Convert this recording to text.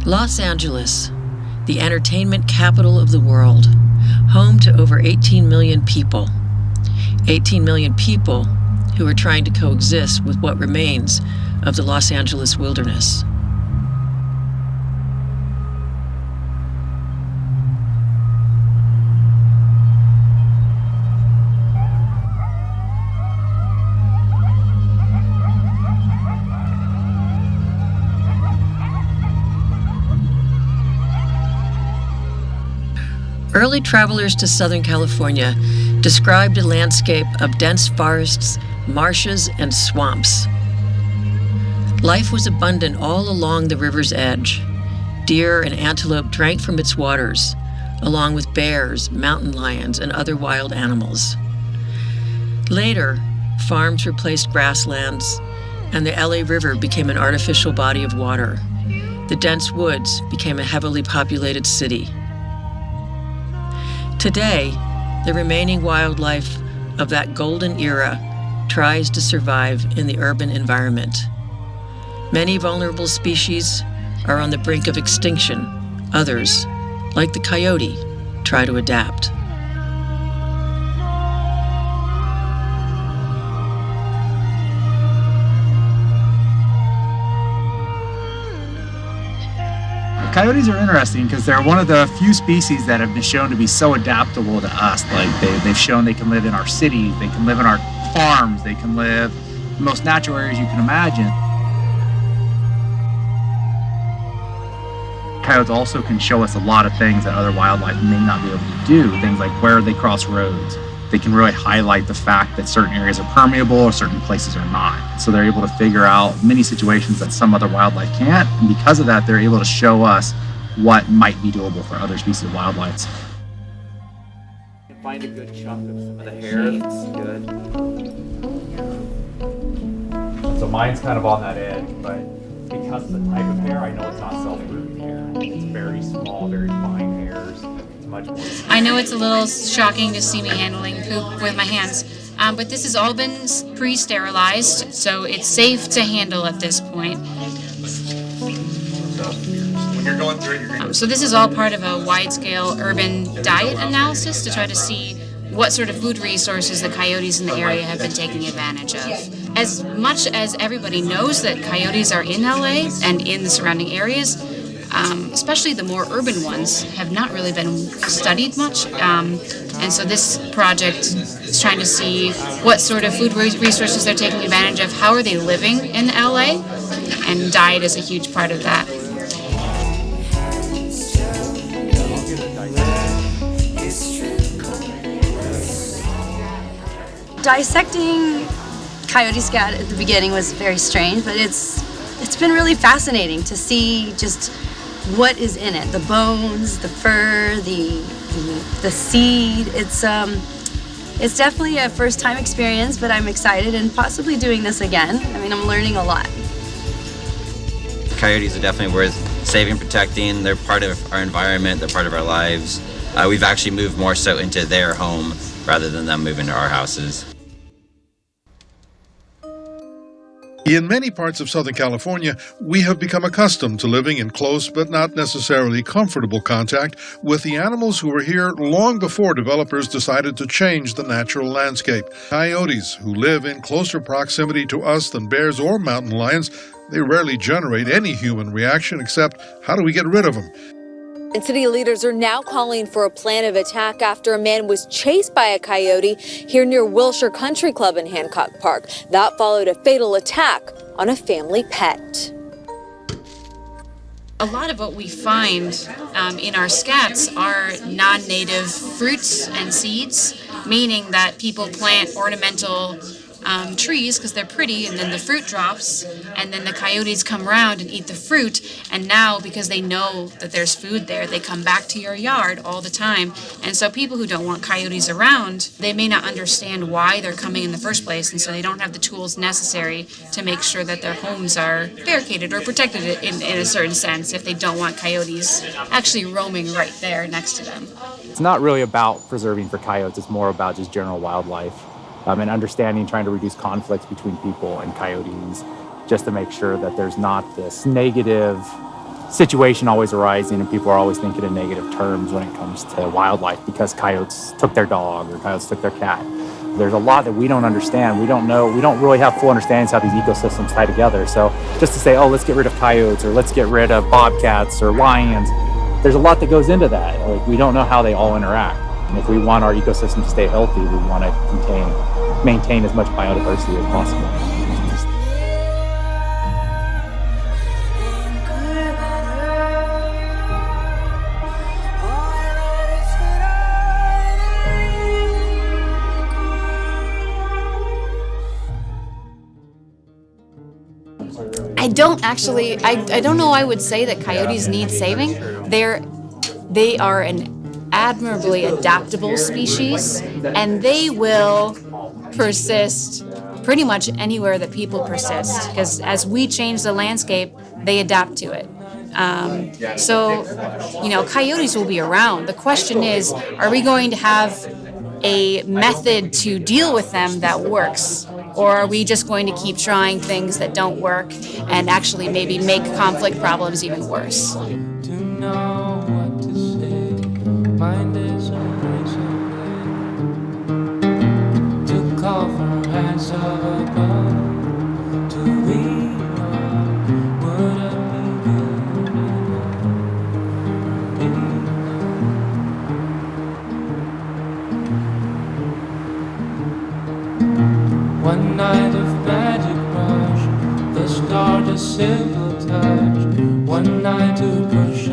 Los Angeles, the entertainment capital of the world, home to over 18 million people. 18 million people who are trying to coexist with what remains of the Los Angeles wilderness. Early travelers to Southern California described a landscape of dense forests, marshes, and swamps. Life was abundant all along the river's edge. Deer and antelope drank from its waters, along with bears, mountain lions, and other wild animals. Later, farms replaced grasslands, and the LA River became an artificial body of water. The dense woods became a heavily populated city. Today, the remaining wildlife of that golden era tries to survive in the urban environment. Many vulnerable species are on the brink of extinction. Others, like the coyote, try to adapt. Coyotes are interesting because they're one of the few species that have been shown to be so adaptable to us. Like they've shown they can live in our cities, they can live in our farms, they can live in the most natural areas you can imagine. Coyotes also can show us a lot of things that other wildlife may not be able to do. Things like where they cross roads. They can really highlight the fact that certain areas are permeable or certain places are not. So they're able to figure out many situations that some other wildlife can't. And because of that, they're able to show us what might be doable for other species of wildlife. Find a good chunk of some of the hair. That's good. So mine's kind of on that edge, but because of the type of hair, I know it's not self-rooting hair. It's very small, very fine hairs. I know it's a little shocking to see me handling poop with my hands, but this has all been pre-sterilized, so it's safe to handle at this point. So this is all part of a wide-scale urban diet analysis to try to see what sort of food resources the coyotes in the area have been taking advantage of. As much as everybody knows that coyotes are in LA and in the surrounding areas, especially the more urban ones, have not really been studied much. And so this project is trying to see what sort of food resources they're taking advantage of, how are they living in LA, and diet is a huge part of that. Dissecting coyote scat at the beginning was very strange, but it's been really fascinating to see just what is in it. The bones, the fur, the seed. It's definitely a first time experience, but I'm excited and possibly doing this again. I mean, I'm learning a lot. Coyotes are definitely worth saving and protecting. They're part of our environment, they're part of our lives. We've actually moved more so into their home rather than them moving to our houses. In many parts of Southern California, we have become accustomed to living in close but not necessarily comfortable contact with the animals who were here long before developers decided to change the natural landscape. Coyotes, who live in closer proximity to us than bears or mountain lions, they rarely generate any human reaction except, how do we get rid of them? And city leaders are now calling for a plan of attack after a man was chased by a coyote here near Wilshire Country Club in Hancock Park. That followed a fatal attack on a family pet. A lot of what we find in our scats are non-native fruits and seeds, meaning that people plant ornamental trees because they're pretty, and then the fruit drops, and then the coyotes come around and eat the fruit, and now because they know that there's food there, they come back to your yard all the time. And so people who don't want coyotes around, they may not understand why they're coming in the first place, and so they don't have the tools necessary to make sure that their homes are barricaded or protected in a certain sense if they don't want coyotes actually roaming right there next to them. It's not really about preserving for coyotes, it's more about just general wildlife. And understanding, trying to reduce conflicts between people and coyotes, just to make sure that there's not this negative situation always arising, and people are always thinking in negative terms when it comes to wildlife because coyotes took their dog or coyotes took their cat. There's a lot that we don't understand. We don't know. We don't really have full understandings how these ecosystems tie together. So just to say, oh, let's get rid of coyotes or let's get rid of bobcats or lions, there's a lot that goes into that. Like, we don't know how they all interact. And if we want our ecosystem to stay healthy, we want to maintain as much biodiversity as possible. I don't know I would say that coyotes need saving. They are an admirably adaptable species, and they will persist pretty much anywhere that people persist, because as we change the landscape, they adapt to it. So, coyotes will be around. The question is, are we going to have a method to deal with them that works? Or are we just going to keep trying things that don't work and actually maybe make conflict problems even worse? To know what to say, mind is embracing to call for hands of above, to lean on, would it be good enough for me? One night of magic rush, the start a simple touch. One night to push